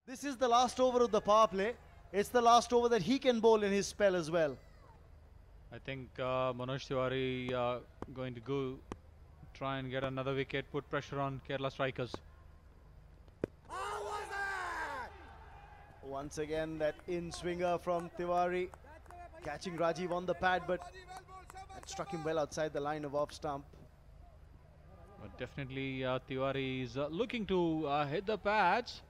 This is the last over of the power play. It's the last over that he can bowl in his spell as well. I think Manoj Tiwari going to go try and get another wicket, put pressure on Kerala strikers. Once again, that in-swinger from Tiwari, catching Rajiv on the pad, but that struck him well outside the line of off stump. But definitely Tiwari is looking to hit the pads.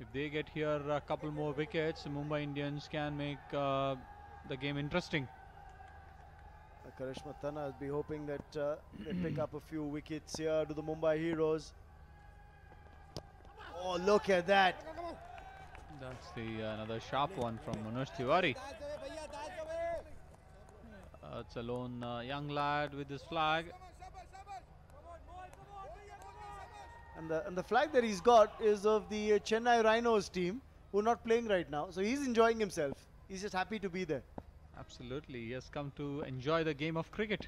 If they get here a couple more wickets, Mumbai Indians can make the game interesting. Karishma Tana will be hoping that they pick up a few wickets here to the Mumbai Heroes. Oh, look at that. That's the another sharp one from Manoj Tiwari. It's a lone young lad with his flag. And the flag that he's got is of the Chennai Rhinos team, who are not playing right now. So he's enjoying himself. He's just happy to be there. Absolutely, he has come to enjoy the game of cricket.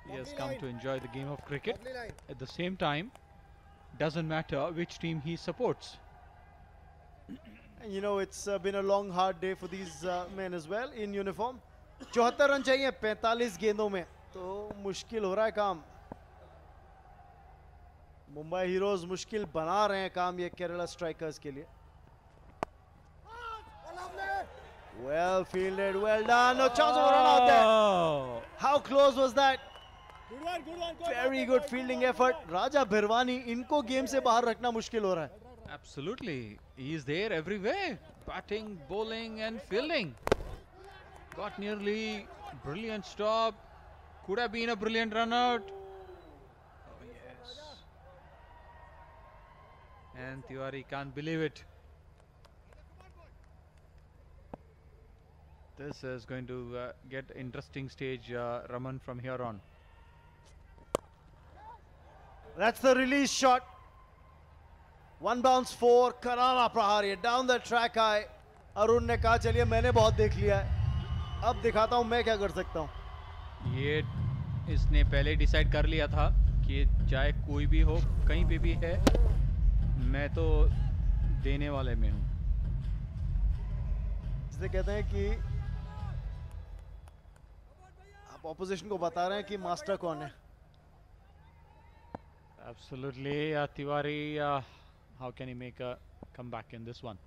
He has come to enjoy the game of cricket. At the same time, doesn't matter which team he supports. And you know, it's been a long, hard day for these men as well in uniform. 74 run चाहिए 45 गेंदों में, तो मुश्किल हो रहा है काम. Mumbai heroes मुश्किल बना रहे हैं काम ये केरला स्ट्राइकर्स के लिए. Well fielded, well done. No chance of a run out there. How close was that? Good one. Very good fielding effort. Raja Bhirwani, इनको गेम से बाहर रखना मुश्किल हो रहा है. Absolutely, he is there everywhere, batting, bowling and fielding. Got nearly brilliant stop. Could have been a brilliant run out. Oh yes. And Tiwari can't believe it. This is going to get interesting stage, Raman, from here on. That's the release shot. One bounce four, करारा प्रहार ये down the track आए. अरुण ने कहा चलिए मैंने बहुत देख लिया है, अब दिखाता हूँ मैं क्या कर सकता हूँ. ये इसने पहले डिसाइड कर लिया था कि चाहे कोई भी हो, कहीं पे भी है, मैं तो देने वाले में हूँ. इसलिए कहते हैं कि आप ऑपोजिशन को बता रहे हैं कि मास्टर कौन है. Absolutely, Tiwari, how can he make a comeback in this one?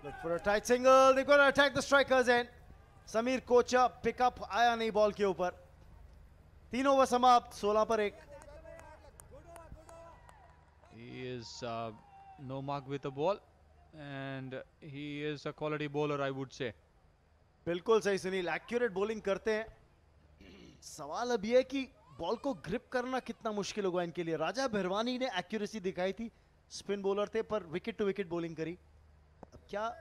Look for a tight single. They're going to attack the strikers end. Sameer कोचा पिकअप आया नहीं बॉल के ऊपर. 3 ओवर समाप्त, 16 पर 1. He is no mark with the ball and he is a quality bowler, I would say. बिल्कुल सही Sunil, accurate bowling करते हैं. सवाल अब ये है कि बॉल को ग्रिप करना कितना मुश्किल होगा इनके लिए. राजा भिरवानी ने एक्यूरेसी दिखाई थी, स्पिन बॉलर थे पर विकेट टू विकेट बॉलिंग करी. अब क्या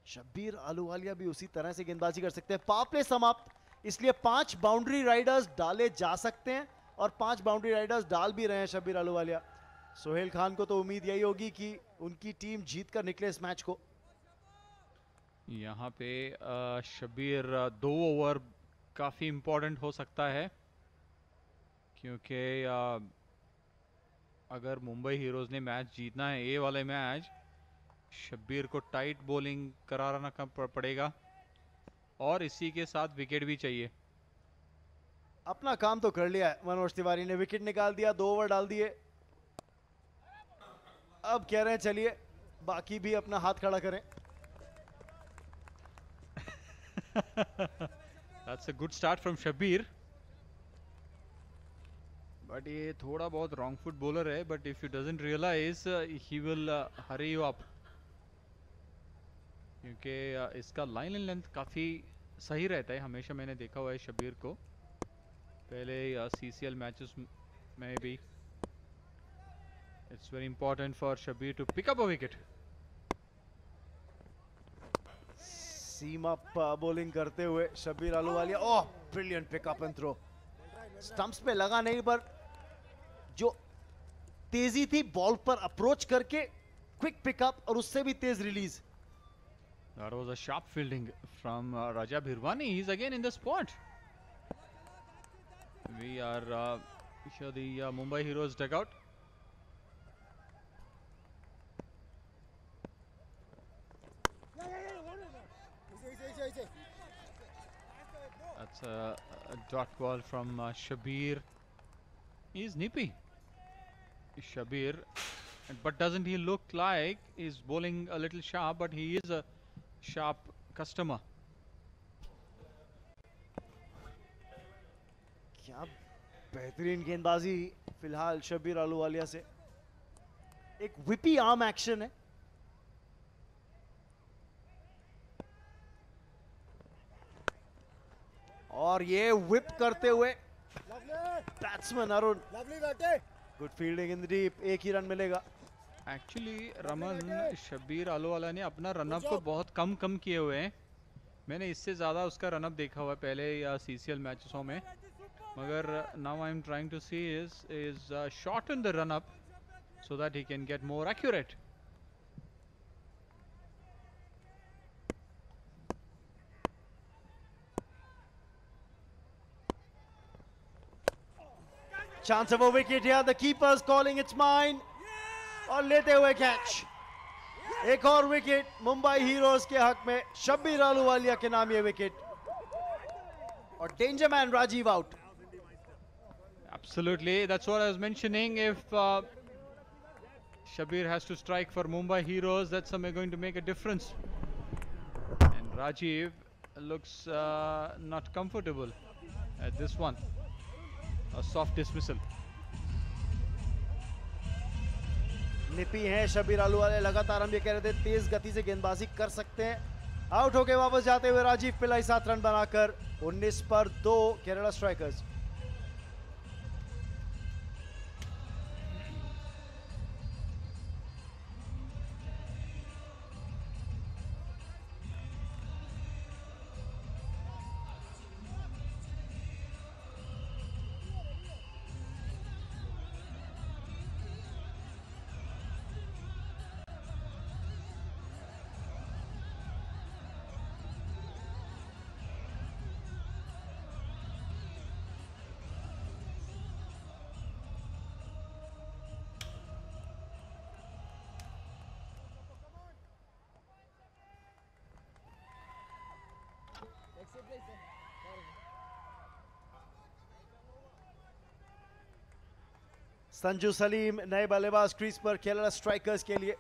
शब्बीर आलूवालिया भी उसी तरह से गेंदबाजी कर सकते हैं. पावर प्ले समाप्त, इसलिए 5 बाउंड्री राइडर्स डाले जा सकते हैं और 5 बाउंड्री राइडर्स डाल भी रहे हैं शब्बीर आलूवालिया. सोहेल खान को तो उम्मीद यही होगी कि उनकी टीम जीत कर निकले इस मैच को. यहाँ पे शब्बीर 2 ओवर काफ़ी इम्पोर्टेंट हो सकता है, क्योंकि अगर मुंबई हीरोज़ ने मैच जीतना है, ये वाले मैच, शब्बीर को टाइट बॉलिंग कराना पड़ेगा और इसी के साथ विकेट भी चाहिए. अपना काम तो कर लिया है मनोज तिवारी ने, विकेट निकाल दिया, 2 ओवर डाल दिए. अब कह रहे हैं चलिए बाकी भी अपना हाथ खड़ा करें. That's a good start from Shabbir. But ये थोड़ा बहुत रॉन्ग फुट बॉलर है, but if you doesn't realise he will hurry you up, क्योंकि इसका लाइन एंड लेंथ काफ़ी सही रहता है. हमेशा मैंने देखा हुआ है शब्बीर को, पहले CCL मैचेस में भी. It's very important for Shabbir to pick up a wicket. Seam up bowling करते हुए Shabbir Ahluwalia. Oh, brilliant pickup and throw. Stumps पे लगा नहीं, पर जो तेजी थी बॉल पर अप्रोच करके क्विक पिकअप और उससे भी तेज release. That was a sharp fielding from Raja Bhirwani. He's again in the spot. We are here the Mumbai Heroes dugout. That's a dot ball from Shabir. He's nippy, Shabir, but doesn't he look like he's bowling a little sharp? But he is a sharp customer. क्या बेहतरीन गेंदबाजी फिलहाल शब्बीर अहलूवालिया से. एक VP arm action है. और ये whip करते हुए batsman Arun. Good fielding in the deep. एक ही रन मिलेगा. एक्चुअली रमन, शब्बीर अहलूवालिया ने अपना रनअप को बहुत कम किए हुए हैं. मैंने इससे ज़्यादा उसका रनअप देखा हुआ है पहले या CCL मैचेसों में. मगर now I am trying to see is shorten the run up so that he can get more accurate. Chance of a wicket here. The keeper's calling it's mine. और लेते हुए कैच. एक और विकेट मुंबई हीरोज के हक में. शब्बीर अहलूवालिया के नाम ये विकेट. और danger man Rajiv out. Absolutely, that's what I was mentioning. If Shabir has to strike for Mumbai Heroes, that's going to make a difference. And Rajiv looks not comfortable at this one. A soft dismissal. निपी हैं शब्बीर अहलूवालिया. लगातार हम ये कह रहे थे तेज गति से गेंदबाजी कर सकते हैं. आउट होके वापस जाते हुए राजीव पिल्लाई 7 रन बनाकर 19 पर 2 केरला स्ट्राइकर्स. संजू सलीम नए बल्लेबाज क्रीज पर केरला स्ट्राइकर्स के लिए.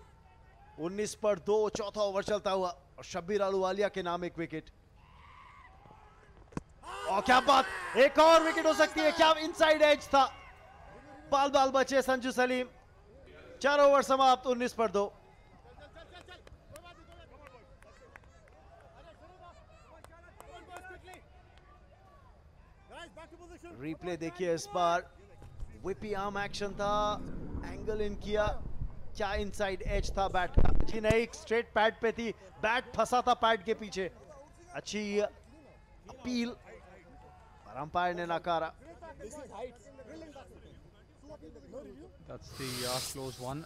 19 पर 2 चौथा ओवर चलता हुआ और शब्बीर अहलूवालिया के नाम एक विकेट. और क्या बात, एक और विकेट हो सकती है क्या? इनसाइड एज था. बाल बचे संजू सलीम. 4 ओवर समाप्त. 19 पर 2. रिप्ले देखिए इस बार. विपी आर्म एक्शन था. एंगल इन किया. क्या इनसाइड एज था बैट का? जी नहीं, स्ट्रेट पैड पे थी. बैट फंसा था पैड के पीछे. अच्छी अपील पर अंपायर ने नकारा. That's the close one.